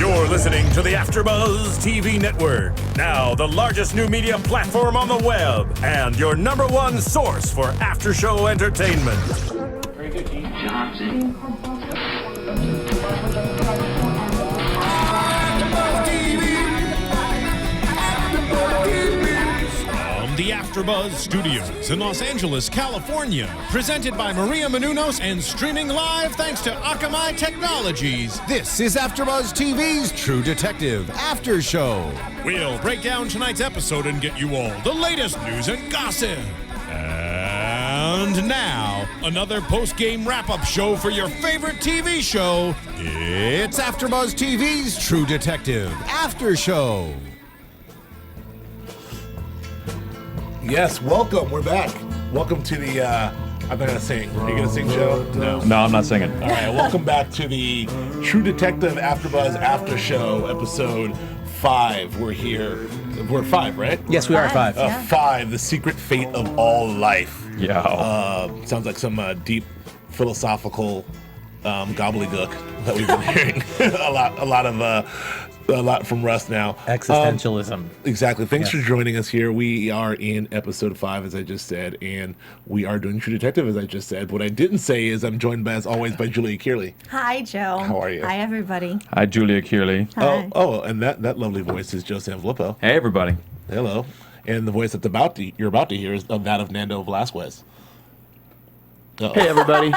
You're listening to the AFTERBUZZ TV Network, now the largest new media platform on the web, and your #1 source for after-show entertainment. Very good, Keith. Johnson. The AFTERBUZZ Studios in Los Angeles, California. Presented by Maria Menounos and streaming live thanks to Akamai Technologies. This is AFTERBUZZ TV's True Detective After Show. We'll break down tonight's episode and get you all the latest news and gossip. And now, another post-game wrap-up show for your favorite TV show. It's AFTERBUZZ TV's True Detective After Show. Yes, welcome. We're back. Welcome to the, I'm not going to sing. Are you going to sing, Joe? No, I'm not singing. All right, welcome back to the True Detective AFTERBUZZ After Show, episode 5. We're here. We're 5, right? Yes, we are 5. 5, The Secret Fate of All Life. Yeah. Sounds like some deep philosophical gobbledygook that we've been hearing a lot from Russ now. Existentialism. Exactly. Thanks for joining us here. We are in episode 5, as I just said, and we are doing True Detective, as I just said. What I didn't say is I'm joined, as always, by Julia Cearley. Hi, Joe. How are you? Hi, everybody. Hi, Julia Cearley. Hi. Oh, and that lovely voice is Joe Sanfelippo. Hey, everybody. Hello. And the voice that's you're about to hear is that of Nando Velasquez. Hey, everybody.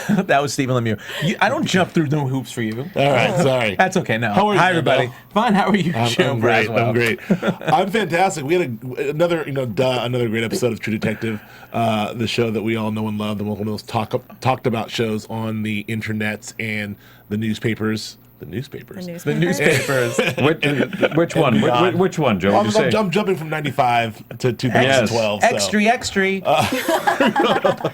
That was Stephen Lemieux. I don't jump through no hoops for you. All right, sorry. That's okay. No. How are you, Hi, everybody. Nando? Fine. How are you, Joe I'm great. Braswell? I'm great. I'm fantastic. We had another great episode of True Detective, the show that we all know and love, the one of those talked about shows on the internets and the newspapers. The newspapers. The newspapers. Which one? Which one, Joe? I'm jumping from 95 to 2012. Yes. Extra.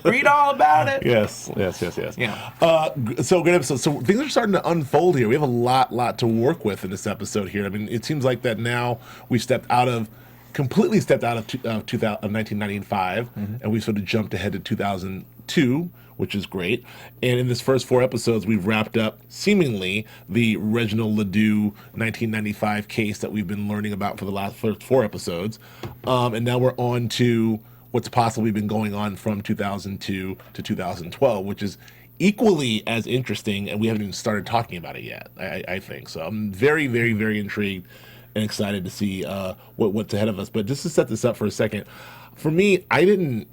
Read all about it. Yes. Yeah. So great episode. So things are starting to unfold here. We have a lot to work with in this episode here. I mean, it seems like that now we've completely stepped out of 1995, and we sort of jumped ahead to 2002, which is great. And in this first 4 episodes, we've wrapped up, seemingly, the Reginald Ledoux 1995 case that we've been learning about for the first 4 episodes. And now we're on to what's possibly been going on from 2002 to 2012, which is equally as interesting, and we haven't even started talking about it yet, I think. So I'm very, very, very intrigued and excited to see what's ahead of us. But just to set this up for a second, for me, I didn't,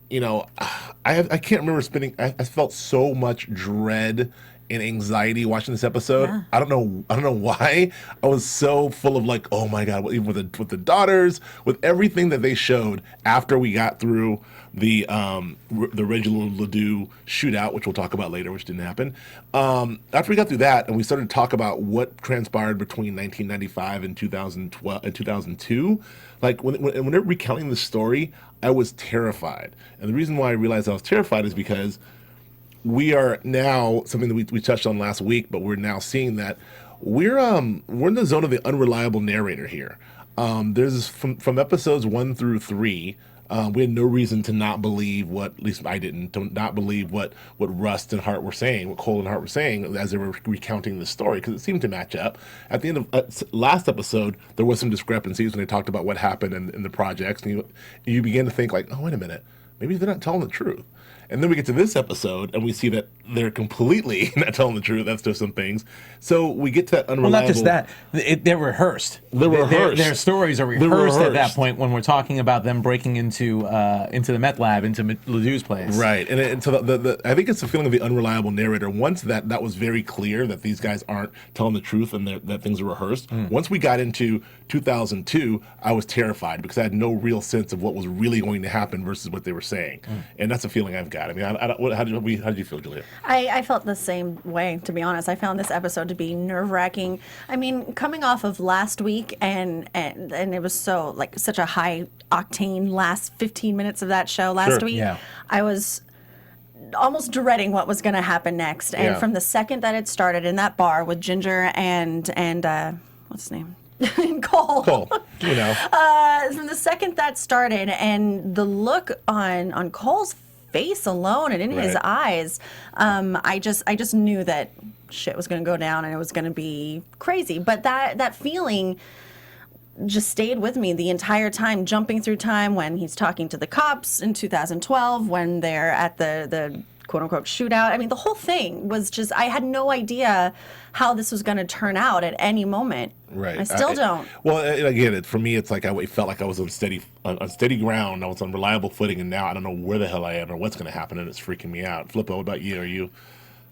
I can't remember I felt so much dread and anxiety watching this episode. Yeah. I don't know why. I was so full of like, oh my God, with the daughters, with everything that they showed after we got through the Reginald Ledoux shootout, which we'll talk about later, which didn't happen. After we got through that and we started to talk about what transpired between 1995 and 2012 and 2002, like when they're recounting the story, I was terrified. And the reason why I realized I was terrified is because we are now, something that we touched on last week, but we're now seeing that we're in the zone of the unreliable narrator here. There's from episodes 1 through 3, we had no reason to not believe at least I didn't, to not believe what Rust and Hart were saying, what Cohle and Hart were saying as they were recounting the story, because it seemed to match up. At the end of last episode, there was some discrepancies when they talked about what happened in the projects, and you begin to think like, oh, wait a minute, maybe they're not telling the truth. And then we get to this episode, and we see that they're completely not telling the truth. That's just some things. So we get to that unreliable... Well, not just that. They're rehearsed. Their stories are rehearsed at that point when we're talking about them breaking into the meth lab, into Ledoux's place. Right. And so I think it's the feeling of the unreliable narrator. Once that was very clear that these guys aren't telling the truth and that things are rehearsed, once we got into 2002, I was terrified because I had no real sense of what was really going to happen versus what they were saying. And that's a feeling I've got. I mean, how did you feel, Julia? I felt the same way, to be honest. I found this episode to be nerve-wracking. I mean, coming off of last week, and it was such a high octane last 15 minutes of that show last week. Yeah. I was almost dreading what was going to happen next. And from the second that it started in that bar with Ginger and what's his name? Cohle. You know. From the second that started, and the look on Cole's face alone and in his eyes, I just knew that shit was going to go down and it was going to be crazy. But that feeling just stayed with me the entire time, jumping through time when he's talking to the cops in 2012, when they're at the quote-unquote shootout. I mean, the whole thing was just, I had no idea how this was going to turn out at any moment. Right. I still don't. Well, again, for me, it's like I felt like I was on steady ground. I was on reliable footing, and now I don't know where the hell I am or what's going to happen, and it's freaking me out. Flippo, what about you?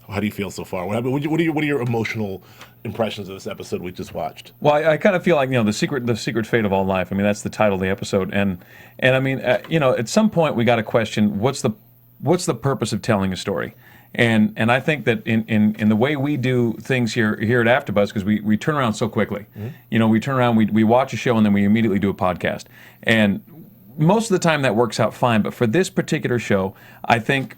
How do you feel so far? What are your emotional impressions of this episode we just watched? Well, I kind of feel like, the secret fate of all life. I mean, that's the title of the episode, and I mean, at some point we got to question what's the purpose of telling a story, and I think that in the way we do things here at AfterBuzz, because we turn around so quickly, we turn around, we watch a show and then we immediately do a podcast, and most of the time that works out fine. But for this particular show, I think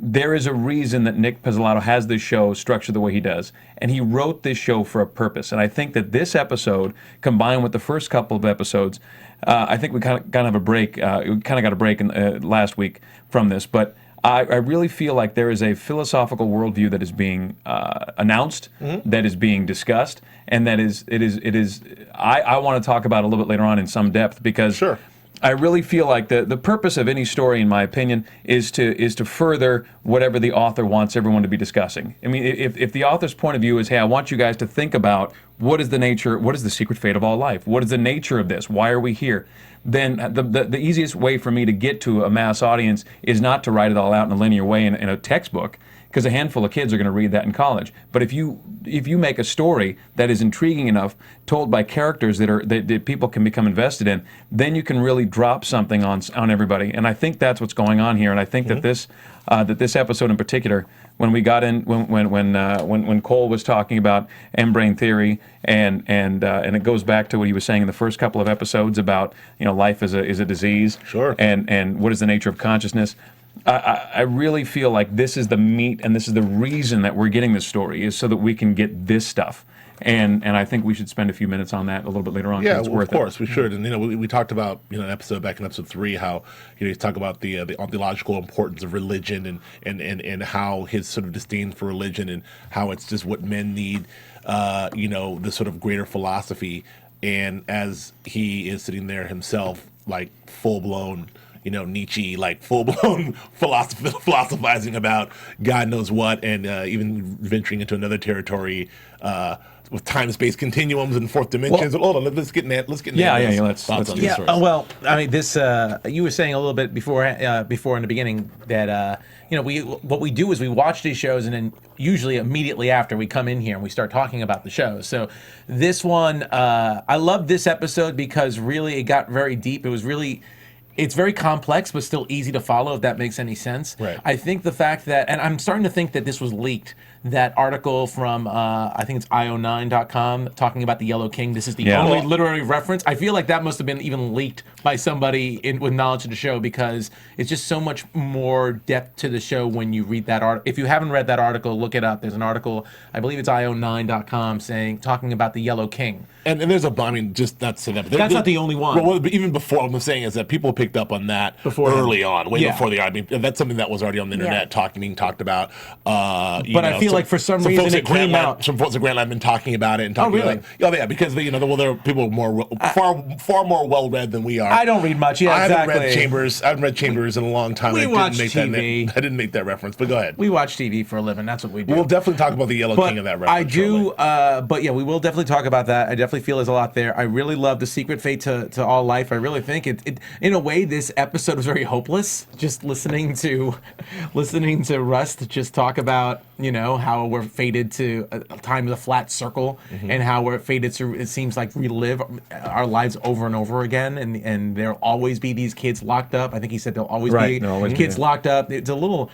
there is a reason that Nick Pizzolatto has this show structured the way he does, and he wrote this show for a purpose. And I think that this episode, combined with the first couple of episodes, I think we kind of have a break. We kind of got a break last week from this, but I really feel like there is a philosophical worldview that is being announced, that is being discussed, and that I want to talk about a little bit later on in some depth, because Sure. I really feel like the purpose of any story, in my opinion, is to further whatever the author wants everyone to be discussing. I mean, if the author's point of view is, hey, I want you guys to think about what is the secret fate of all life? What is the nature of this? Why are we here? Then the easiest way for me to get to a mass audience is not to write it all out in a linear way in a textbook, because a handful of kids are going to read that in college. But if you make a story that is intriguing enough, told by characters that people can become invested in, then you can really drop something on everybody. And I think that's what's going on here. And I think that this episode in particular, when we got in, when Cohle was talking about M-brain theory, and it goes back to what he was saying in the first couple of episodes about life is a disease, Sure, and what is the nature of consciousness. I really feel like this is the meat, and this is the reason that we're getting this story, is so that we can get this stuff. And I think we should spend a few minutes on that a little bit later on. Yeah, it's well, worth of course, it. we should. And we talked about an episode back in episode 3 how you talk about the ontological importance of religion, and how his sort of disdain for religion, and how it's just what men need, this sort of greater philosophy. And as he is sitting there himself, like full blown, Nietzsche, like full-blown philosophizing about God knows what, and even venturing into another territory with time-space continuums and fourth dimensions. Hold on, let's get in that. Let's do this. Story. Well, I mean, this you were saying a little bit before in the beginning that what we do is we watch these shows, and then usually immediately after we come in here and we start talking about the shows. So this one, I love this episode because really it got very deep. It's very complex, but still easy to follow, if that makes any sense. Right. I think the fact that, and I'm starting to think that this was leaked, that article from, I think it's io9.com, talking about the Yellow King. This is the only literary reference. I feel like that must have been even leaked by somebody with knowledge of the show, because it's just so much more depth to the show when you read that article. If you haven't read that article, look it up. There's an article, I believe it's io9.com, talking about the Yellow King. And there's just not to say that. But that's not the only one. Well, even before, what I'm saying is that people picked up on that early on, before the. I mean, that's something that was already on the internet, being talked about. But I feel like for some reason it came out. Some folks at Grantland have been talking about it and talking about it. Because there are people far more well read than we are. I don't read much. Yeah, I exactly. I haven't read Chambers in a long time. We watch TV. I didn't make that reference, but go ahead. We watch TV for a living. That's what we do. We'll definitely talk about the Yellow King of that reference. I do, but yeah, we will definitely talk about that. I definitely feel there's a lot there. I really love the secret fate to all life. I really think it in a way, this episode was very hopeless. Just listening to Rust just talk about how we're fated to a time of the flat circle, and how we're fated to, it seems like, relive our lives over and over again, and there'll always be these kids locked up. I think he said there'll always be kids locked up. It's a little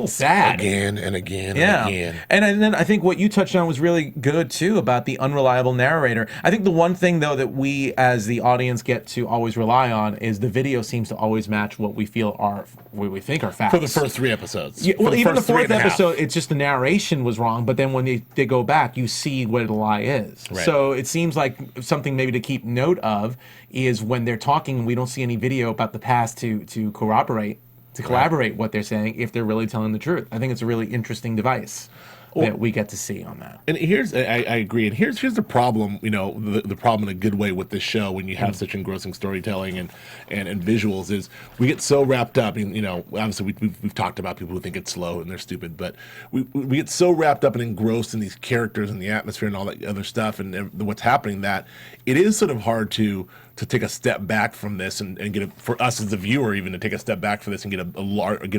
sad. Again and again and again. And then I think what you touched on was really good too, about the unreliable narrator. I think the one thing though that we as the audience get to always rely on is the video seems to always match what we think are facts. For the first 3 episodes. Yeah, well, even the 4th episode, it's just the narration was wrong, but then when they go back, you see what the lie is. Right. So it seems like something maybe to keep note of is when they're talking, we don't see any video about the past to collaborate what they're saying, if they're really telling the truth. I think it's a really interesting device. that we get to see on that. And I agree. And here's the problem, the problem in a good way with this show when you have such engrossing storytelling and visuals is we get so wrapped up. And, obviously we've talked about people who think it's slow and they're stupid, but we get so wrapped up and engrossed in these characters and the atmosphere and all that other stuff and what's happening that it is sort of hard to take a step back from this and get for us as a viewer even to take a step back from this and get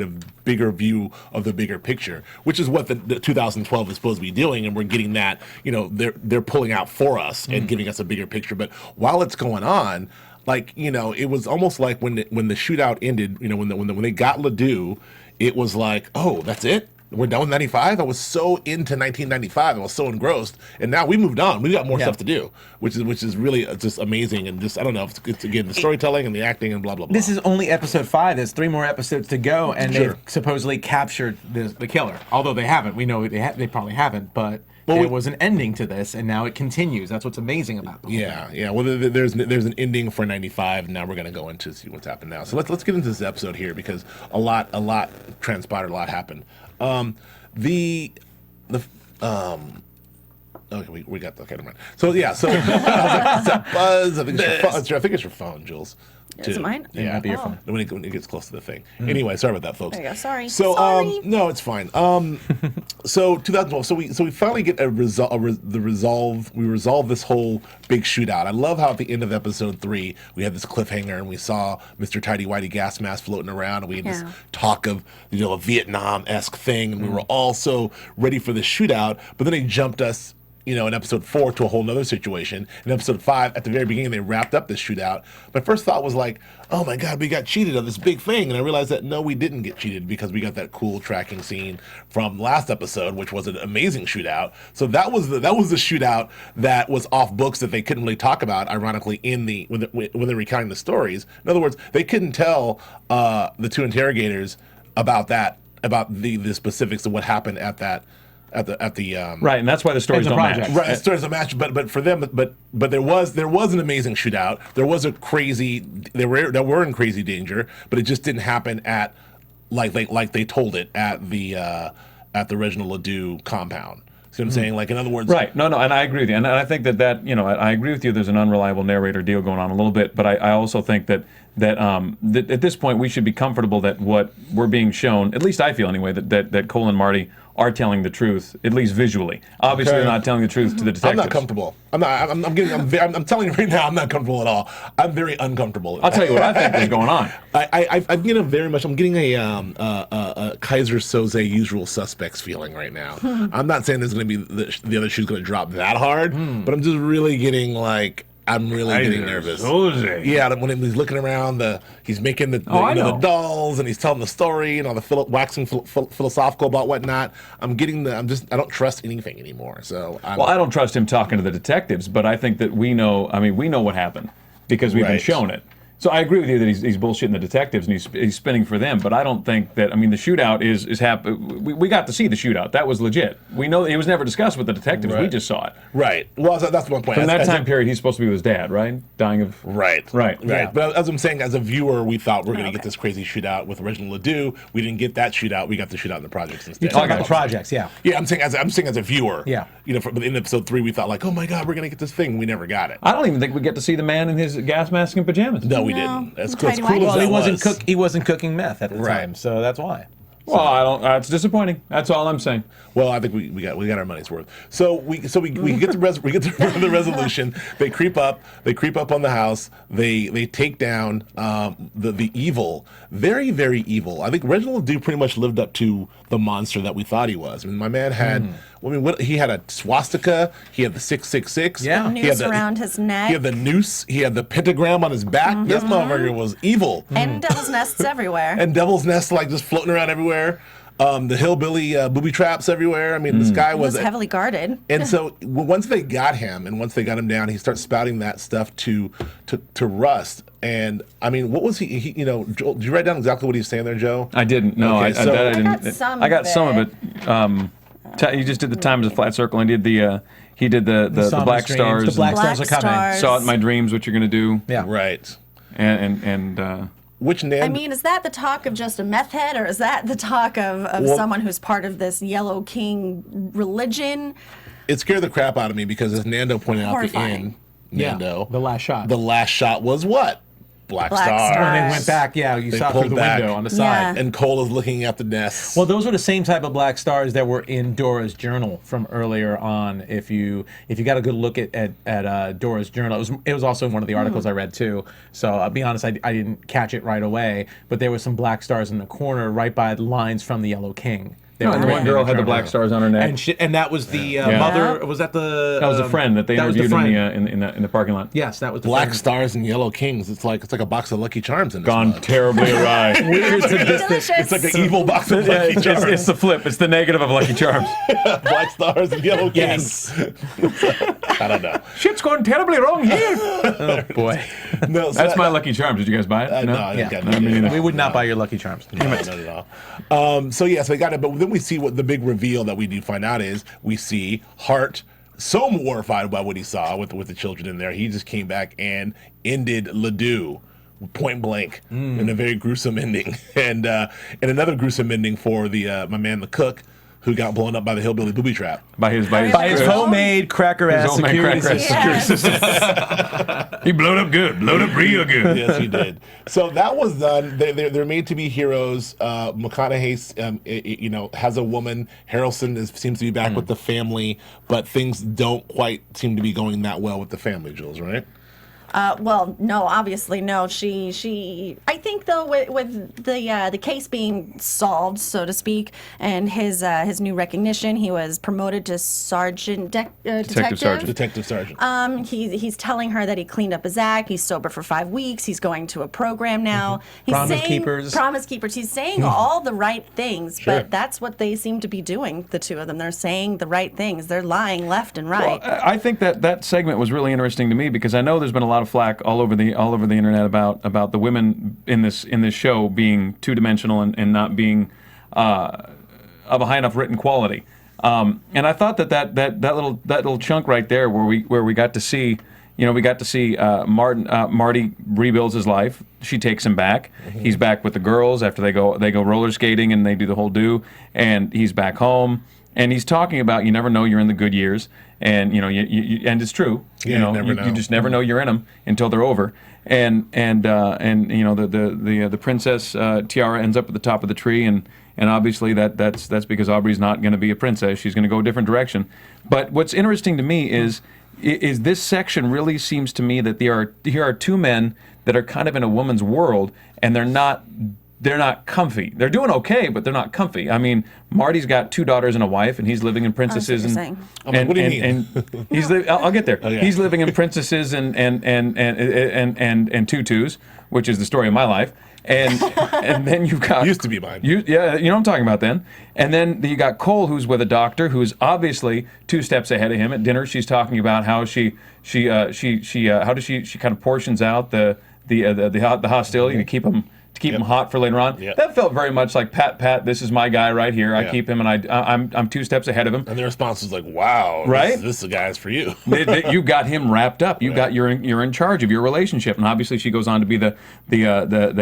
a bigger view of the bigger picture, which is what the 2012 is supposed to be doing, and we're getting that. They're pulling out for us and giving us a bigger picture. But while it's going on, it was almost like when the shootout ended. When they got Ledoux, it was like, oh, that's it. We're done with 95. I was so into 1995. I was so engrossed, and now we moved on. We got more stuff to do, which is really just amazing. And just I don't know. It's again the storytelling and the acting and blah blah blah. This is only episode 5. There's 3 more episodes to go, and they've supposedly captured the killer. Although they haven't. We know they probably haven't, but. There was an ending to this, and now it continues. That's what's amazing about it. Yeah. Well, there's an ending for 95, and now we're going to go into see what's happened now. So let's get into this episode here because a lot transpired, a lot happened. Okay, we got okay, never mind. So I was like, is that Buzz? I think it's your phone, Jules. Is it mine? Yeah, might be your phone. When it gets close to the thing. Anyway, sorry about that, folks. There you go. Sorry. So, Sorry. no, it's fine. So 2012. So we finally get we resolve this whole big shootout. I love how at the end of episode 3 we had this cliffhanger and we saw Mr. Tidy Whitey gas mask floating around and we had this talk of a Vietnam-esque thing and we were all so ready for the shootout. But then they jumped us. In episode 4 to a whole nother situation. In episode 5, at the very beginning, they wrapped up this shootout. My first thought was like, oh my God, we got cheated on this big thing. And I realized that no, we didn't get cheated because we got that cool tracking scene from last episode, which was an amazing shootout. So that was the shootout that was off books that they couldn't really talk about, ironically, when they're recounting the stories. In other words, they couldn't tell the 2 interrogators about the specifics of what happened at the right, and that's why the stories don't match. Right, the stories don't match. But for them, but there was an amazing shootout. There was they were in crazy danger, but it just didn't happen at like they told it at the Reginald Ledoux compound. See what I'm saying? Like in other words, right? No, and I agree with you, and I think that I agree with you. There's an unreliable narrator deal going on a little bit, but I also think that at this point we should be comfortable that what we're being shown, at least I feel anyway, that Cohle and Marty are telling the truth, at least visually. Obviously, they're not telling the truth to the detectives. I'm not comfortable. I'm telling you right now, I'm not comfortable at all. I'm very uncomfortable. I'll tell you what I think is going on. I'm getting a Kaiser Soze Usual Suspects feeling right now. I'm not saying there's going to be the other shoe's going to drop that hard, but I'm just really getting like. I'm really getting nervous. Yeah, when he's looking around, he's making the dolls and he's telling the story and all the waxing philosophical about whatnot. I don't trust anything anymore. So I don't trust him talking to the detectives, but I think that we know what happened because we've been shown it. So I agree with you that he's bullshitting the detectives and he's spinning for them, but I don't think that. I mean, the shootout is happening. We got to see the shootout. That was legit. We know it was never discussed with the detectives. Right. We just saw it. Right. Well, that's one point. From that time period, he's supposed to be with his dad, right? Dying of. Right. Yeah. But as I'm saying, as a viewer, we thought we're going to get this crazy shootout with Reginald Ledoux. We didn't get that shootout. We got the shootout in the projects instead. You're talking about the projects, yeah. Yeah, I'm saying as a viewer. Yeah. In episode 3, we thought like, oh my God, we're going to get this thing. We never got it. I don't even think we get to see the man in his gas mask and pajamas. No, we didn't. That's cool. Well, he wasn't cooking meth at the time, so that's why. Well, it's disappointing. That's all I'm saying. Well, I think we got our money's worth. So we get the resolution. They creep up on the house. They take down the evil, very very evil. I think Reginald Ledoux pretty much lived up to the monster that we thought he was. I mean, my man had. He had a swastika. He had the 666. Yeah, noose around his neck. He had the noose. He had the pentagram on his back. This motherfucker was evil. And devil's nests everywhere. And devil's nests like just floating around everywhere. The hillbilly booby traps everywhere. I mean, this guy was heavily guarded. And so once they got him down, he starts spouting that stuff to Rust. And I mean, what was he? Joel, did you write down exactly what he was saying there, Joe? I didn't. No, okay, I didn't. I got some of it. He just did the time as a flat circle, and he did the black stars. The black stars are coming. Saw it in my dreams. What you're gonna do? Yeah, right. And which Nando? I mean, is that the talk of just a meth head, or is that the talk of someone who's part of this Yellow King religion? It scared the crap out of me because, as Nando pointed out at the end, Nando, the last shot. The last shot was what? Black Black Stars. Stars. When they went back, you saw through pulled the back. window on the side. Yeah. And Cohle is looking at the nest. Well, those were the same type of black stars that were in Dora's journal from earlier on. If you got a good look at Dora's journal, it was also in one of the articles I read too. So I'll be honest, I didn't catch it right away, but there were some black stars in the corner right by the lines from the Yellow King. And the one girl had the black stars on her neck. And that was the mother. Was that the? That was a friend that they interviewed in the parking lot. Yes, that was the Black friend. Stars and Yellow Kings. It's like a box of Lucky Charms in this Gone mug. terribly awry. Delicious. It's like an evil box of Lucky Charms. It's the flip. It's the negative of Lucky Charms. Black Stars and Yellow Kings. I don't know. Shit's going terribly wrong here. Oh boy. No, so That's my Lucky Charms. Did you guys buy it? No, I didn't get I mean, it. We would not buy your Lucky Charms. No, not at all. So we got it, but then we see what the big reveal that we do find out is we see Hart so mortified by what he saw with the children in there. He just came back and ended Ledoux point blank in a very gruesome ending, and another gruesome ending for the my man the cook, who got blown up by the hillbilly booby trap. By his homemade cracker ass security system. He blowed up good. Blowed up real good. Yes, he did. So that was done. They're made to be heroes. McConaughey, has a woman. Harrelson seems to be back with the family, but things don't quite seem to be going that well with the family, Jules, right? Well, no, obviously no. She. I think though, with the case being solved, so to speak, and his new recognition, he was promoted to detective sergeant. Detective sergeant. He's telling her that he cleaned up his act. He's sober for 5 weeks. He's going to a program now. He's Promise saying, keepers. Promise keepers. He's saying all the right things, Sure. but that's what they seem to be doing. The two of them. They're saying the right things. They're lying left and right. Well, I think that segment was really interesting to me because I know there's been a lot of flack all over the internet about the women in this show being two-dimensional and not being of a high enough written quality. And I thought that little chunk right there where we got to see Marty rebuilds his life. She takes him back. He's back with the girls after they go roller skating and they do the whole do, and he's back home. And he's talking about you never know you're in the good years, and and it's true. Yeah, You just never know you're in them until they're over. And the princess tiara ends up at the top of the tree, and obviously that's because Aubrey's not going to be a princess. She's going to go a different direction. But what's interesting to me is this section really seems to me that here are two men that are kind of in a woman's world, and they're not comfy. They're doing okay, but they're not comfy. I mean, Marty's got 2 daughters and a wife, and he's living in princesses. That's what you're saying. What do you mean? And he's I'll get there. Okay. He's living in princesses and tutus, which is the story of my life. And then you've got Used to be mine. You know what I'm talking about then. And then you got Cohle, who's with a doctor who's obviously 2 steps ahead of him. At dinner, she's talking about how she kind of portions out the hostility to keep him hot for later on. Yep. That felt very much like Pat. This is my guy right here. I Yeah. keep him, and I'm 2 steps ahead of him. And the response was like, "Wow, Right? This guy's for you." You got him wrapped up. You're in charge of your relationship, and obviously she goes on to be the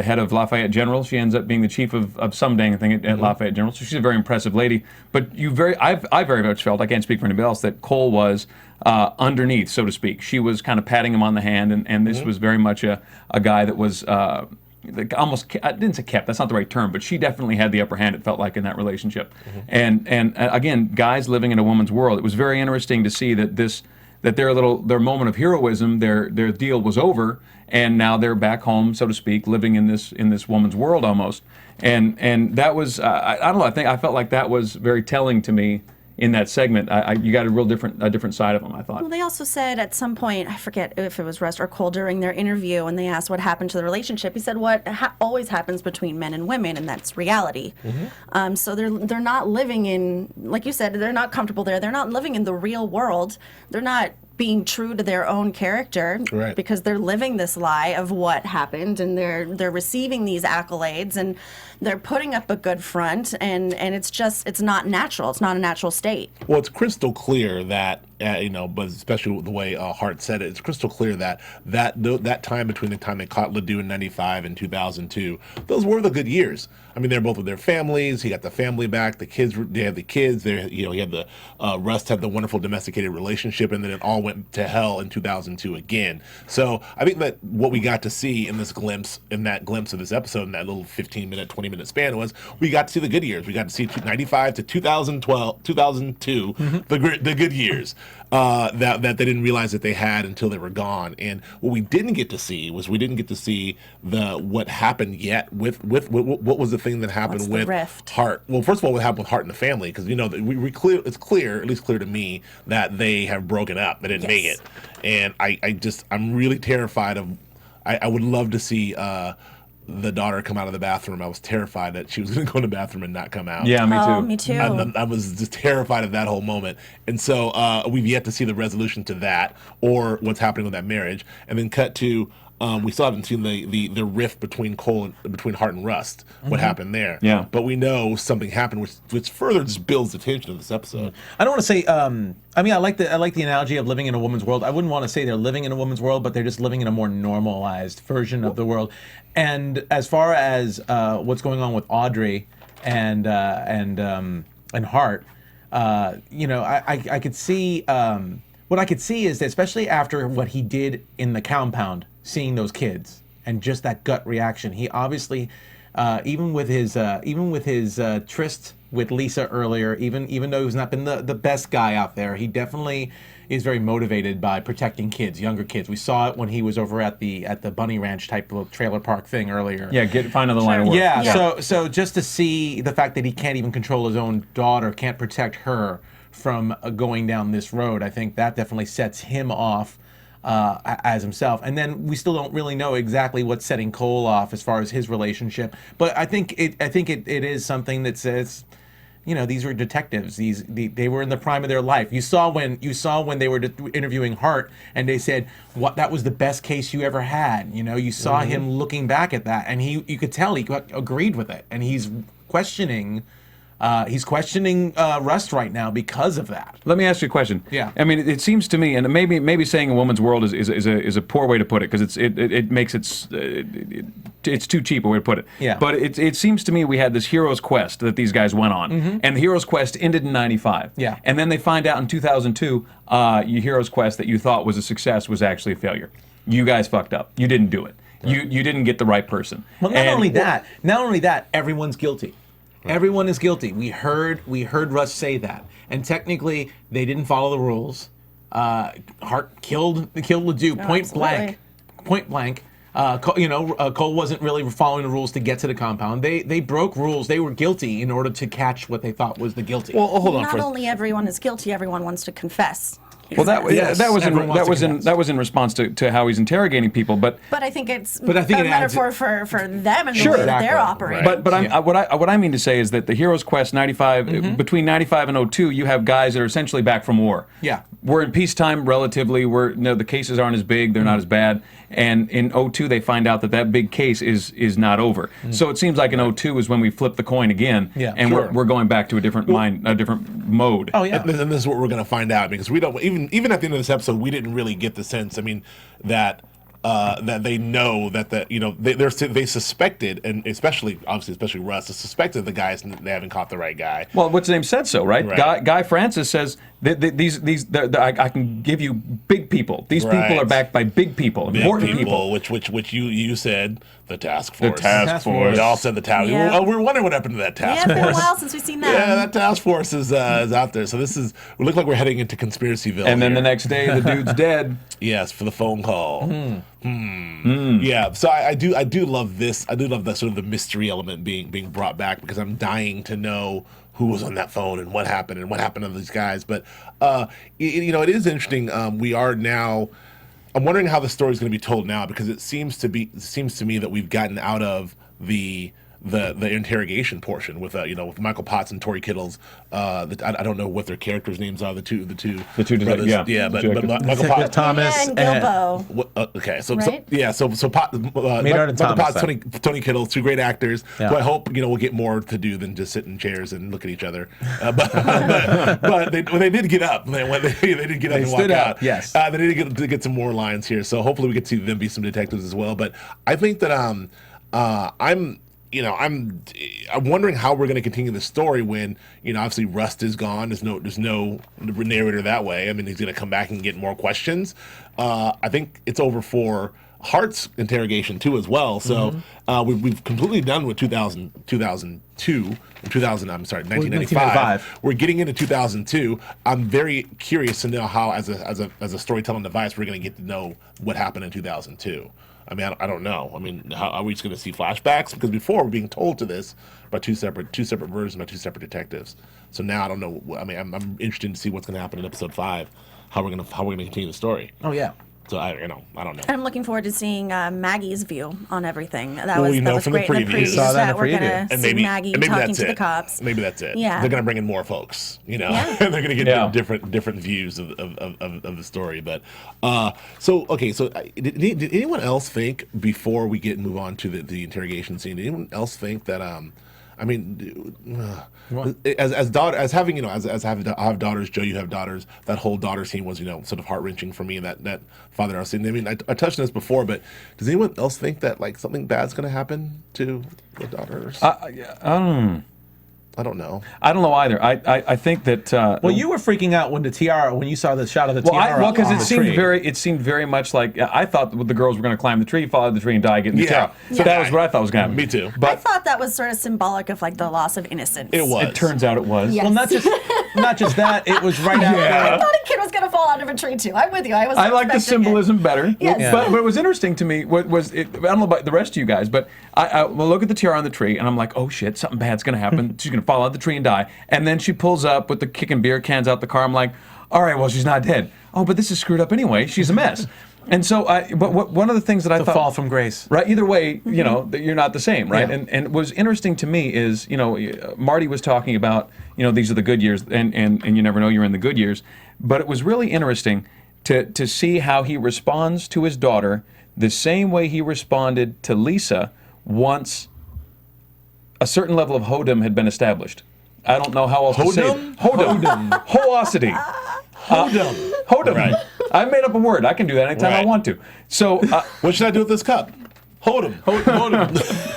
head of Lafayette General. She ends up being the chief of some dang thing at Lafayette General. So she's a very impressive lady. But I very much felt, I can't speak for anybody else, that Cohle was underneath, so to speak. She was kind of patting him on the hand, and this was very much a guy that was. Almost, I didn't say kept, that's not the right term, but she definitely had the upper hand, it felt like, in that relationship. And again, guys living in a woman's world, it was very interesting to see that their moment of heroism, their deal was over, and now they're back home, so to speak, living in this woman's world almost. And that was, I don't know, I felt like that was very telling to me in that segment. You got a different side of them, I thought. Well, they also said at some point, I forget if it was Russ or Cohle during their interview, and they asked what happened to the relationship. He said what always happens between men and women, and that's reality. So they're not living in, like you said, they're not comfortable there. They're not living in the real world. They're not being true to their own character, right, because they're living this lie of what happened, and they're receiving these accolades, and they're putting up a good front, and it's not natural. It's not a natural state. Well, it's crystal clear that but especially the way Hart said it, it's crystal clear that time between the time they caught Ledoux in '95 and 2002, those were the good years. I mean, they're both with their families. He got the family back. The kids, they had the kids. He had the Rust had the wonderful domesticated relationship, and then it all went to hell in 2002 again. So I think that what we got to see in that glimpse of this episode, in that little 15-minute, 20-minute span, was we got to see the good years. We got to see 95 to 2012, 2002, the good years. That they didn't realize that they had until they were gone. And what we didn't get to see was what happened yet with what was the thing that happened with rift? Hart. Well, first of all, what happened with Hart and the family, because it's clear, at least clear to me, that they have broken up. They didn't make it, and I'm really terrified of. I would love to see the daughter come out of the bathroom. I was terrified that she was going to go in the bathroom and not come out. Yeah, me too. Oh, me too. I was just terrified of that whole moment. And so we've yet to see the resolution to that or what's happening with that marriage. And then cut to, we still haven't seen the rift between Hart and Rust, what happened there. Yeah. But we know something happened, which further just builds the tension of this episode. I don't want to say. I mean, I like the analogy of living in a woman's world. I wouldn't want to say they're living in a woman's world, but they're just living in a more normalized version of the world. And as far as what's going on with Audrey and Hart, I could see. What I could see is that, especially after what he did in the compound, seeing those kids and just that gut reaction, he obviously, even with his tryst with Lisa earlier, even though he's not been the best guy out there, he definitely is very motivated by protecting kids, younger kids. We saw it when he was over at the Bunny Ranch type of trailer park thing earlier. Yeah, find another line of work. Yeah. So just to see the fact that he can't even control his own daughter, can't protect her from going down this road, I think that definitely sets him off as himself. And then we still don't really know exactly what's setting Cohle off as far as his relationship. But I think it is something that says, these were detectives. They were in the prime of their life. You saw when they were interviewing Hart, and they said, that was the best case you ever had. You saw him looking back at that, and you could tell he agreed with it, and he's questioning. Rust right now because of that. Let me ask you a question. Yeah. I mean, it seems to me, and maybe saying a woman's world is a poor way to put it, because it makes it's too cheap a way to put it. Yeah. But it seems to me we had this hero's quest that these guys went on, and the hero's quest ended in '95. Yeah. And then they find out in 2002, your hero's quest that you thought was a success was actually a failure. You guys fucked up. You didn't do it. Right. You didn't get the right person. Well, not only that, everyone's guilty. Everyone is guilty. We heard Russ say that, and technically they didn't follow the rules. Hart killed Ledoux point blank. Cohle wasn't really following the rules to get to the compound. They broke rules. They were guilty in order to catch what they thought was the guilty. Well, hold on. Not only everyone is guilty, everyone wants to confess. Well, that was in response to how he's interrogating people, but I think it's a metaphor for them and Sure. the way that they're operating. But what I mean to say is that the hero's quest '95 between '95 and '02, you have guys that are essentially back from war. Yeah. We're in peacetime relatively. The cases aren't as big. They're not as bad. And in '02, they find out that big case is not over. So it seems like in '02 is when we flip the coin again, and we're going back to a different different mode. Oh yeah. And this is what we're going to find out, because we don't even at the end of this episode, we didn't really get the sense. I mean, that they know that they suspected, and especially Russ, suspected the guys, they haven't caught the right guy. Well, what's his name said so, right? Guy Francis says I can give you big people. These people are backed by big people, important people. Which you said the task force. The task force. We all said the task. Yeah. We're wondering what happened to that task force. Yeah, it's been a while since we've seen that. Yeah, that task force is out there. So we look like we're heading into Conspiracyville. And then the next day, the dude's dead. Yes, for the phone call. Yeah, so I do love this. I do love that sort of the mystery element being brought back, because I'm dying to know who was on that phone and what happened to these guys. But it is interesting. We are now. I'm wondering how the story is going to be told now, because it seems to me that we've gotten out of the the interrogation portion with with Michael Potts and Tori Kittles. I don't know what their characters' names are. The two brothers. Yeah, but Michael Potts, Thomas and Gilbough. okay, so Right? Michael Thomas, Potts, Tony Kittles, two great actors. Yeah. Who I hope we'll get more to do than just sit in chairs and look at each other. But they did get up. They did get up and walk stood up, out. yes. They did get some more lines here. So hopefully we get to see them be some detectives as well. But I think that I'm wondering how we're going to continue the story when obviously Rust is gone. There's no narrator that way. I mean, he's going to come back and get more questions. I think it's over for Hart's interrogation too as well. So we've completely done with 1995. We're getting into 2002. I'm very curious to know how, as a storytelling device, we're going to get to know what happened in 2002. I mean, I don't know. I mean, how are we just going to see flashbacks? Because before we're being told to this by two separate versions by two separate detectives. So now I don't know. I mean, I'm interested to see what's going to happen in episode 5. How we're going to continue the story. Oh yeah. So I don't know. I'm looking forward to seeing Maggie's view on everything. That Well, was that was from the great in the previews. previews. Saw that in That the we're preview. gonna see Maggie talking that's to the it. cops. Maybe that's it. Yeah. They're gonna bring in more folks. Yeah. And they're gonna get different views of the story. But did anyone else think before we move on to the interrogation scene? Did anyone else think that I have daughters, Joe, you have daughters. That whole daughter scene was, sort of heart wrenching for me. And that father-daughter scene. I mean, I touched on this before, but does anyone else think that something bad's going to happen to the daughters? I don't know. I don't know either. I think that. Well, you were freaking out when you saw the shot of the tiara. Well, because on it the seemed tree. it seemed very much like I thought the girls were going to climb the tree, follow the tree, and die, get in the tiara. So that was what I thought was going to happen. Me too. I But thought that was sort of symbolic of the loss of innocence. It was. it turns out it was. Yes. Well, not just that. It was right I after. thought a kid was gonna fall out of a tree too. I'm with you. I like the expecting it. symbolism better. Yes. But what was interesting to me was I don't know about the rest of you guys, but I look at the tiara on the tree and I'm like, oh shit, something bad's going to happen. She's going to fall out of the tree and die. And then she pulls up with the kicking beer cans out the car. I'm like, all right, well, she's not dead. Oh, but this is screwed up anyway. She's a mess. And so, one of the things that I The thought, fall from grace. right? Either way, that you're not the same, right? Yeah. And what was interesting to me is, Marty was talking about, these are the good years, and you never know you're in the good years. But it was really interesting to see how he responds to his daughter the same way he responded to Lisa once a certain level of hoedom had been established. I don't know how else to say it. Hoedom. Hoosity. Hoedom. Right. I made up a word. I can do that anytime I Right. want to. So, What should I do with this cup? Hold him.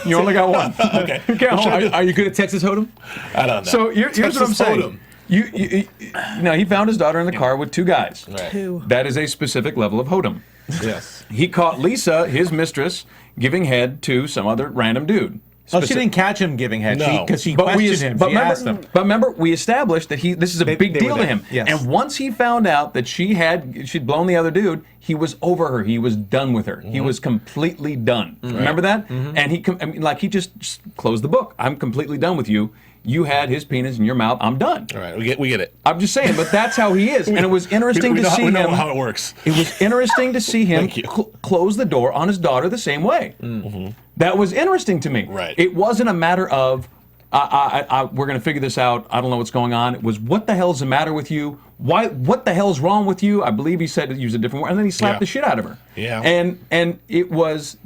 you only got one. Okay. You can't hold it. Are you good at Texas Hold'em? I don't know. So here's what I'm Texas saying. Hold'em. He found his daughter in the car with two guys. Right. Who? That is a specific level of hoedom. Yes. He caught Lisa, his mistress, giving head to some other random dude. Oh, she didn't catch him giving head. No. Because she But questioned him. She asked him. remember, we established that this is a big they deal were to there. him. Yes. And once he found out that she'd blown the other dude, he was over her. He was done with her. Mm-hmm. He was completely done. Remember that? And he just closed the book. I'm completely done with you. You had his penis in your mouth. I'm done. All right. We get it. I'm just saying, but that's how he is. And it was interesting to see we know him. how it works. It was interesting to see him Thank you. close the door on his daughter the same way. Mm-hmm. That was interesting to me. Right. It wasn't a matter of, we're going to figure this out. I don't know what's going on. It was, what the hell's the matter with you? Why? What the hell's wrong with you? I believe he said, use a different word, and then he slapped Yeah. the shit out of her. Yeah. And he was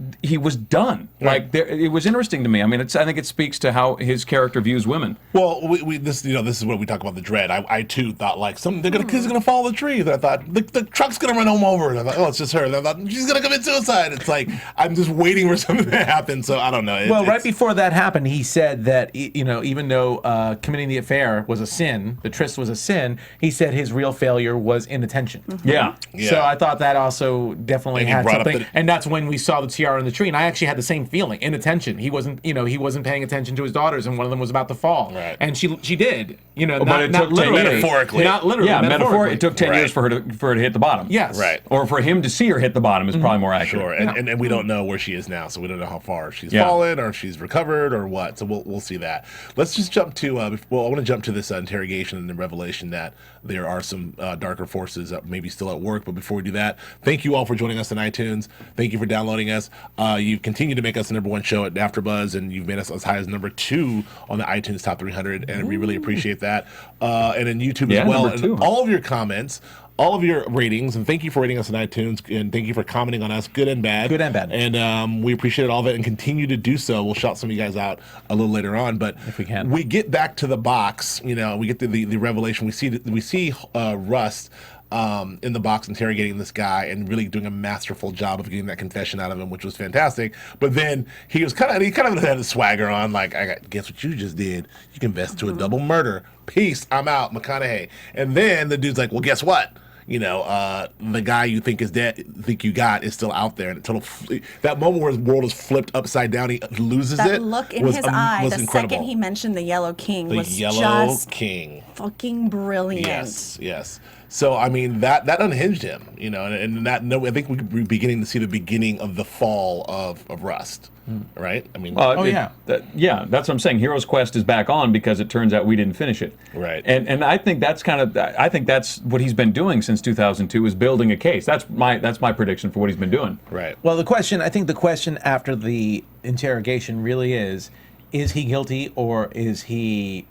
done. Right. It was interesting to me. I mean, I think it speaks to how his character views women. Well, this is what we talk about the dread. I too thought he's gonna fall the tree. I thought the truck's gonna run him over. And I thought, oh, it's just her. And I thought she's gonna commit suicide. It's like I'm just waiting for something to happen. So I don't know. Well, right before that happened, he said that even though committing the affair was a sin, the tryst was a sin, he said his real failure was inattention. Yeah. So I thought that also definitely And he had brought up something. And that's when we saw the tiara in the tree, and I actually had the same feeling, inattention. He wasn't paying attention to his daughters, and one of them was about to fall. Right. And she did. But it took 10 literally, years. Metaphorically. not literally. Yeah, metaphorically. It took 10 years Right. for her to hit the bottom. Yes. Right. Or for him to see her hit the bottom is probably more accurate. Sure, and we don't know where she is now, so we don't know how far she's Yeah. fallen or if she's recovered or what. So we'll see that. Let's just jump to I want to jump to this interrogation and the revelation that there are some darker forces that may be still at work. But before we do that, thank you all for joining us on iTunes. Thank you for downloading us. You've continued to make us the #1 show at AfterBuzz, and you've made us as high as #2 on the iTunes Top 300, and we really appreciate that. And in YouTube as well. And all of your comments, all of your ratings, and thank you for rating us on iTunes, and thank you for commenting on us, good and bad. Good and bad. And we appreciate all of it and continue to do so. We'll shout some of you guys out a little later on, but if we can, we get back to the box. You know, we get to the revelation. We see Rust in the box interrogating this guy and really doing a masterful job of getting that confession out of him, which was fantastic. But then he kind of had a swagger on, like, guess what you just did? You confessed to a double murder. Peace, I'm out, McConaughey. And then the dude's like, well, guess what? You know, the guy you think is dead, think you got, is still out there. And that moment where his world is flipped upside down, he loses it. That look in his eye, the incredible. second he mentioned the Yellow King, was Yellow King. Fucking brilliant. Yes. So I mean that unhinged him, you know, and that I think we're beginning to see the beginning of the fall of Rust, right? I mean, that's what I'm saying. Hero's Quest is back on because it turns out we didn't finish it, right? And I think that's what he's been doing since 2002 is building a case. That's my prediction for what he's been doing. Right. Well, I think the question after the interrogation really is he guilty, or is he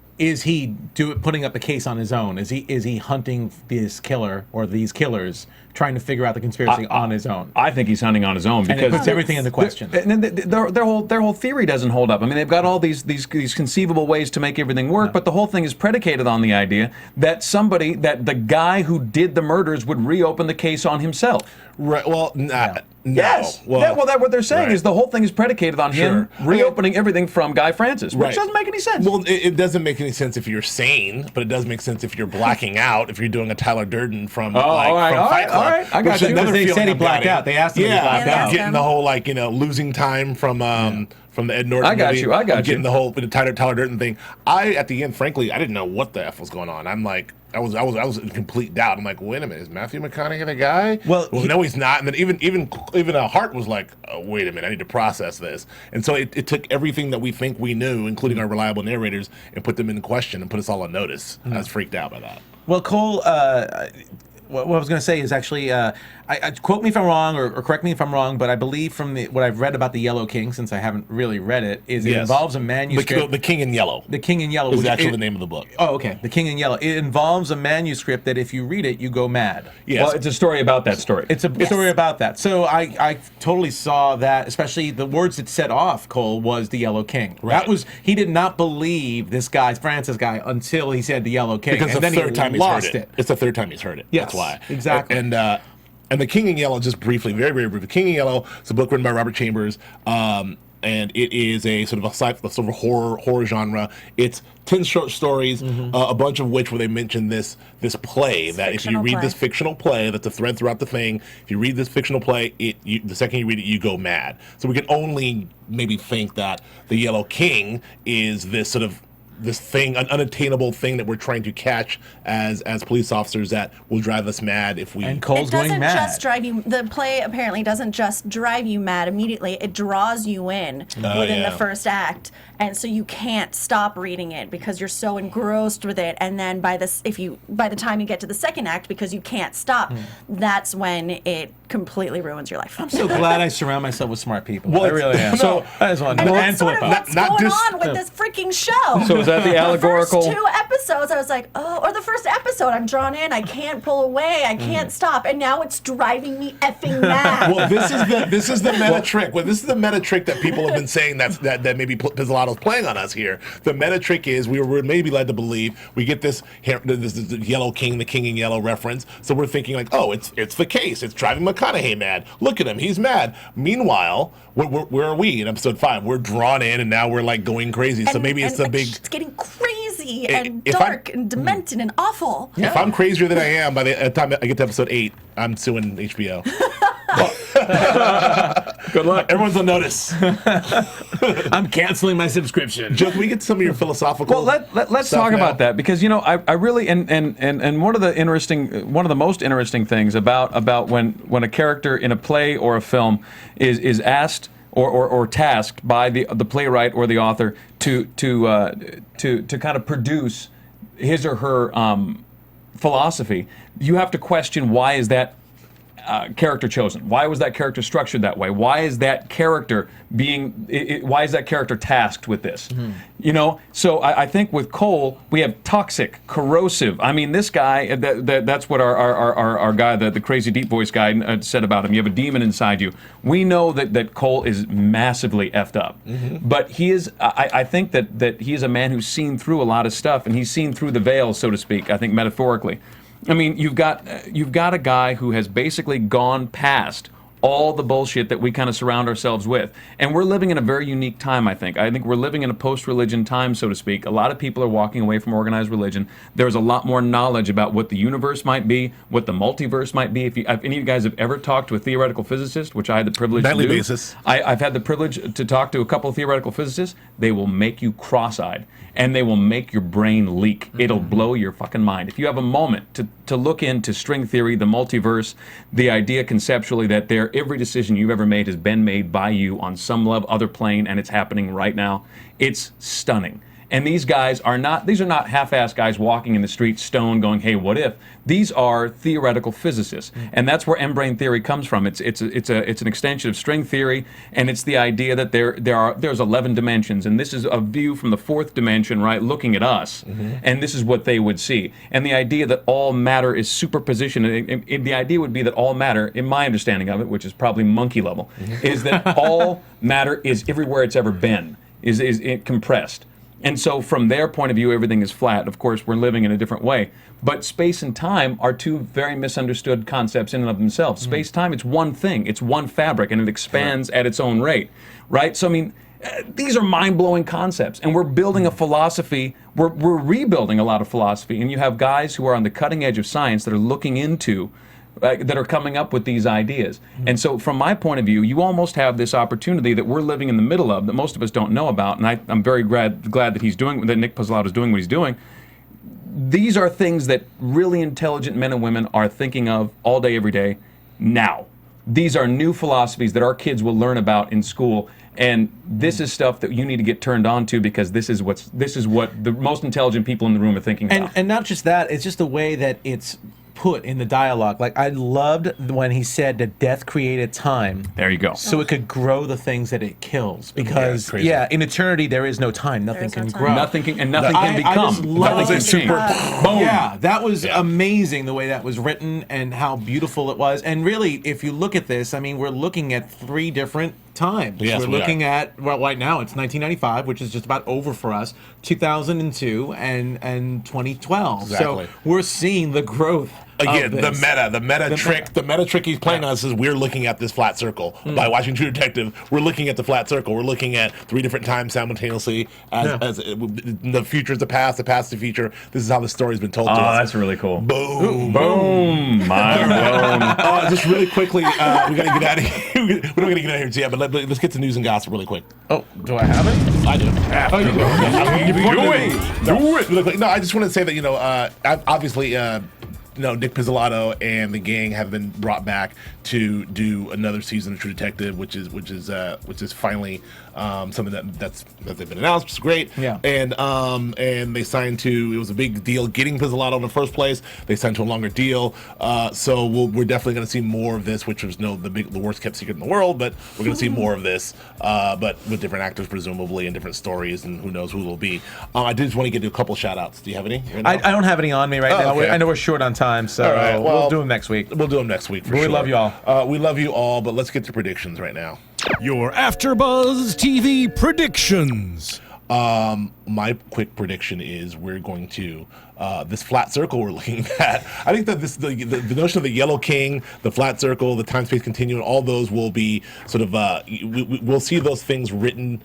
putting up a case on his own? Is he hunting this killer or these killers, trying to figure out the conspiracy on his own? I think he's hunting on his own because and it puts everything into question. And their whole theory doesn't hold up. I mean, they've got all these conceivable ways to make everything work, but the whole thing is predicated on the idea that the guy who did the murders would reopen the case on himself. Right. Well, no. Yes. Well, what they're saying is the whole thing is predicated on him reopening everying from Guy Francis, which doesn't make any sense. Well, it doesn't make any sense if you're sane, but it does make sense if you're blacking out. If you're doing a Tyler Durden from Fight Club. All right. I got you. They said he blacked out. They asked him if he blacked out. Getting the whole losing time from the Ed Norton movie. I got you. Getting the whole Tyler Durden thing. At the end, frankly, I didn't know what the F was going on. I'm like, I was in complete doubt. I'm like, wait a minute, is Matthew McConaughey the guy? Well, no, he's not. And then even Hart was like, oh, wait a minute, I need to process this. And so it took everything that we think we knew, including our reliable narrators, and put them in question and put us all on notice. I was freaked out by that. Well, Cole, what I was going to say is actually, quote me if I'm wrong or correct me if I'm wrong, but I believe from what I've read about the Yellow King, since I haven't really read it, is it involves a manuscript. The King in Yellow. The King in Yellow is actually the name of the book. Oh, okay. The King in Yellow. It involves a manuscript that if you read it, you go mad. Yes. Well, it's a story about that story. It's a story about that. So I totally saw that, especially the words that set off Cole was the Yellow King. Right. He did not believe this guy, Francis guy, until he said the Yellow King. Because and the third time he's heard it. It's the third time he's heard it. Yes, that's why. Exactly. And The King in Yellow, just briefly, very, very briefly, The King in Yellow is a book written by Robert Chambers, and it is a sort of horror genre. It's 10 short stories, a bunch of which where they mention this play, that if you read this fictional play, that's a thread throughout the thing, if you read this fictional play, the second you read it, you go mad. So we can only maybe think that the Yellow King is this thing, an unattainable thing that we're trying to catch as police officers that will drive us mad if we. And Cole's going mad. It doesn't just drive you. The play apparently doesn't just drive you mad immediately. It draws you in within the first act, and so you can't stop reading it because you're so engrossed with it. And then by the time you get to the second act, because you can't stop, that's when it completely ruins your life. I'm so glad I surround myself with smart people. Well, I really am. So I just want to know. That's sort of what's going on with this freaking show. So is that the allegorical? The first 2 episodes, I was like, oh, or the first episode, I'm drawn in. I can't pull away. I can't stop. And now it's driving me effing mad. Well, this is the meta trick. Well, this is the meta trick that people have been saying that maybe Pizzolato's playing on us here. The meta trick is we were maybe led to believe we get this Yellow King, the King in Yellow reference. So we're thinking like, oh, it's the case. It's driving McConaughey mad. Look at him. He's mad. Meanwhile, where are we in episode 5? We're drawn in, and now we're like going crazy. So maybe it's a big. It's getting crazy and dark and demented and awful. If I'm crazier than I am by the time I get to episode 8, I'm suing HBO. Good luck. Everyone's on notice. I'm canceling my subscription. Joe, can we get some of your philosophical? Well, let's talk about that, because I really and one of the most interesting things about when a character in a play or a film is asked or tasked by the playwright or the author to kind of produce his or her philosophy, you have to question, why is that character chosen? Why was that character structured that way? Why is that character why is that character tasked with this? You know, so I think with Cohle, we have toxic, corrosive. I mean, this guy, that's what our guy, the crazy deep voice guy said about him. You have a demon inside you. We know that Cohle is massively effed up, but he is, I think that he is a man who's seen through a lot of stuff, and he's seen through the veil, so to speak, I think metaphorically. I mean, you've got a guy who has basically gone past all the bullshit that we kind of surround ourselves with. And we're living in a very unique time, I think. I think we're living in a post-religion time, so to speak. A lot of people are walking away from organized religion. There's a lot more knowledge about what the universe might be, what the multiverse might be. If any of you guys have ever talked to a theoretical physicist, which I had the privilege to do. Basis. I've had the privilege to talk to a couple of theoretical physicists. They will make you cross-eyed, and they will make your brain leak. It'll blow your fucking mind. If you have a moment to look into string theory, the multiverse, the idea conceptually that every decision you've ever made has been made by you on some other plane, and it's happening right now, it's stunning. And these guys are not half-assed guys walking in the street stoned going, hey, what if? These are theoretical physicists. And that's where M-brain theory comes from. It's an extension of string theory, and it's the idea that there's 11 dimensions, and this is a view from the fourth dimension, right, looking at us, and this is what they would see. And the idea that all matter is superposition, the idea would be that all matter, in my understanding of it, which is probably monkey level, is that all matter is everywhere it's ever been, is compressed. And so from their point of view, everything is flat. Of course, we're living in a different way. But space and time are two very misunderstood concepts in and of themselves. Space-time, it's one thing. It's one fabric, and it expands at its own rate, right? So, I mean, these are mind-blowing concepts. And we're building a philosophy. We're rebuilding a lot of philosophy. And you have guys who are on the cutting edge of science that are looking into that are coming up with these ideas. And so from my point of view, you almost have this opportunity that we're living in the middle of that most of us don't know about, and I'm very glad that Nick Pizzolatto is doing what he's doing. These are things that really intelligent men and women are thinking of all day, every day, now. These are new philosophies that our kids will learn about in school, and this is stuff that you need to get turned on to, because this is what the most intelligent people in the room are thinking about. And not just that, it's just the way that it's put in the dialogue. Like, I loved when he said that death created time. There you go. So it could grow the things that it kills. Because, in eternity, there is no time. Nothing can grow. Nothing can become. I just love Nothing can boom. Yeah, that was amazing, the way that was written and how beautiful it was. And really, if you look at this, I mean, we're looking at 3 different times. Yes, we're looking at, well, right now it's 1995, which is just about over for us, 2002, and 2012. Exactly. So we're seeing the growth. Again, the meta trick he's playing on us is we're looking at this flat circle. By watching True Detective, we're looking at the flat circle. We're looking at 3 different times simultaneously. As the future is the past is the future. This is how the story's been told to us. Oh, that's really cool. Boom. Boom. Mind blown. Just really quickly, we gotta get out of here. We're not gonna get out of here yet, but let's get to news and gossip really quick. Oh, do I have it? I do. Oh, you Do it. No, I just want to say that obviously. Nick Pizzolatto and the gang have been brought back to do another season of True Detective, which is finally something that they've been announced, which is great. Yeah. And they signed to. It was a big deal getting Pizzolatto in the first place. They signed to a longer deal. So we're definitely going to see more of this, which was the worst kept secret in the world. But we're going to see more of this, but with different actors presumably and different stories, and who knows who will be. I did just want to get to a couple shout outs. Do you have any? I don't have any on me right now. Okay. I know we're short on time, so all right, well, we'll do them next week. We'll do them next week for sure. We love you all. We love you all, but let's get to predictions right now. Your AfterBuzz TV predictions. My quick prediction is we're going to this flat circle we're looking at. I think that the notion of the Yellow King, the flat circle, the time-space continuum, all those will be sort of we'll see those things written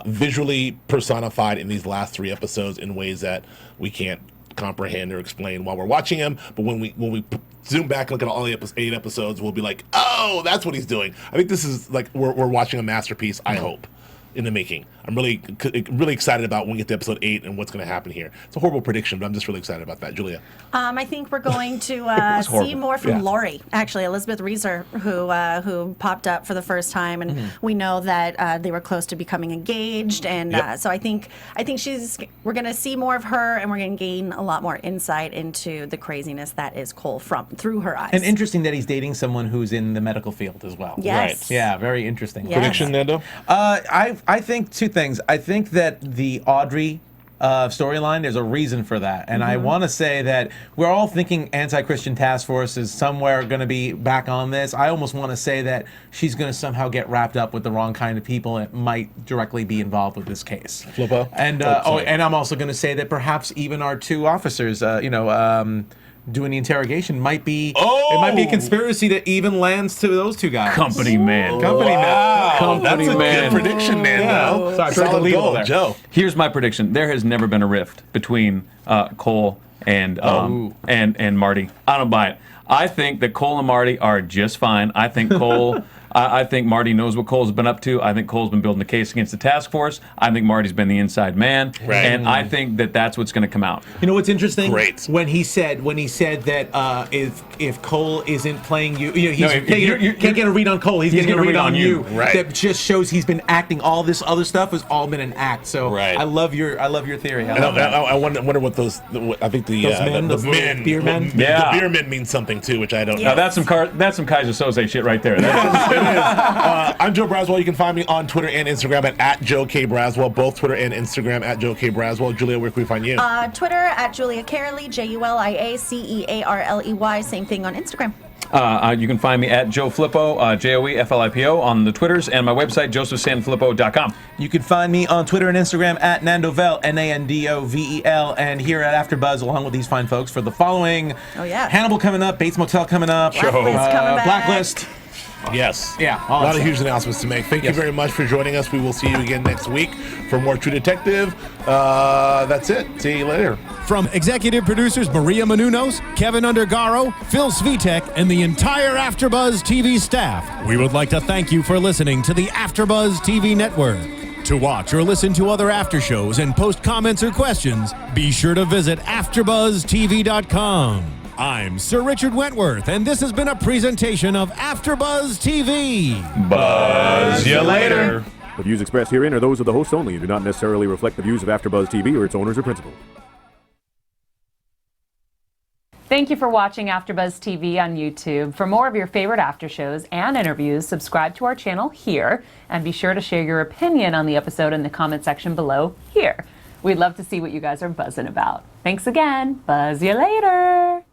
visually personified in these last 3 episodes in ways that we can't comprehend or explain while we're watching him, but when we zoom back and look at all the 8 episodes, we'll be like, oh, that's what he's doing. I think this is like we're watching a masterpiece. I hope. in the making. I'm really excited about when we get to episode 8 and what's going to happen here. It's a horrible prediction, but I'm just really excited about that. Julia? I think we're going to see more from Lori, actually, Elizabeth Reeser, who popped up for the first time, and we know that they were close to becoming engaged, and so I think we're going to see more of her, and we're going to gain a lot more insight into the craziness that is Cohle through her eyes. And interesting that he's dating someone who's in the medical field as well. Yes. Right. Yeah, very interesting. Yes. Prediction, Nando? I think two things. I think that the Audrey storyline, there's a reason for that. And I want to say that we're all thinking Anti-Christian Task Force is somewhere going to be back on this. I almost want to say that she's going to somehow get wrapped up with the wrong kind of people and might directly be involved with this case. Flippo? And and I'm also going to say that perhaps even our two officers, doing the interrogation might be it might be a conspiracy that even lands to those two guys. Company man. Company man. Company That's a man. good prediction, Nando. Yeah. Sorry, Solid goal, there. Joe. Here's my prediction. There has never been a rift between Cohle and Marty. I don't buy it. I think that Cohle and Marty are just fine. I think Cohle I think Marty knows what Cole's been up to. I think Cole's been building the case against the task force. I think Marty's been the inside man, and I think that that's what's going to come out. You know what's interesting? Great. When he said that if Cohle isn't playing you, you can't get a read on Cohle. He's getting a read on you. Right. That just shows he's been acting. All this other stuff has all been an act. So I love your theory. I wonder what those. I think the men, beer men. The beer men means something too, which I don't know. Now that's some Kaiser Soze shit right there. I'm Joe Braswell. You can find me on Twitter and Instagram at Joe K Braswell. Both Twitter and Instagram at Joe K Braswell. Julia, where can we find you? Twitter at Julia Cearley, JuliaCearley. Same thing on Instagram. You can find me at Joe Flippo, JoeFlippo on the Twitters, and my website, josephsanfelippo.com. You can find me on Twitter and Instagram at Nandovel, Nandovel, and here at AfterBuzz, along with these fine folks, for the following. Oh, yeah. Hannibal coming up, Bates Motel coming up. Blacklist coming back. Blacklist. Yes. Yeah. A lot of huge announcements to make. Thank you very much for joining us. We will see you again next week for more True Detective. That's it. See you later. From executive producers Maria Menounos, Kevin Undergaro, Phil Svitek, and the entire AfterBuzz TV staff, we would like to thank you for listening to the AfterBuzz TV network. To watch or listen to other after shows and post comments or questions, be sure to visit AfterBuzzTV.com. I'm Sir Richard Wentworth, and this has been a presentation of AfterBuzz TV. Buzz you later. The views expressed herein are those of the hosts only and do not necessarily reflect the views of AfterBuzz TV or its owners or principals. Thank you for watching AfterBuzz TV on YouTube. For more of your favorite after shows and interviews, subscribe to our channel here, and be sure to share your opinion on the episode in the comment section below here. We'd love to see what you guys are buzzing about. Thanks again. Buzz you later.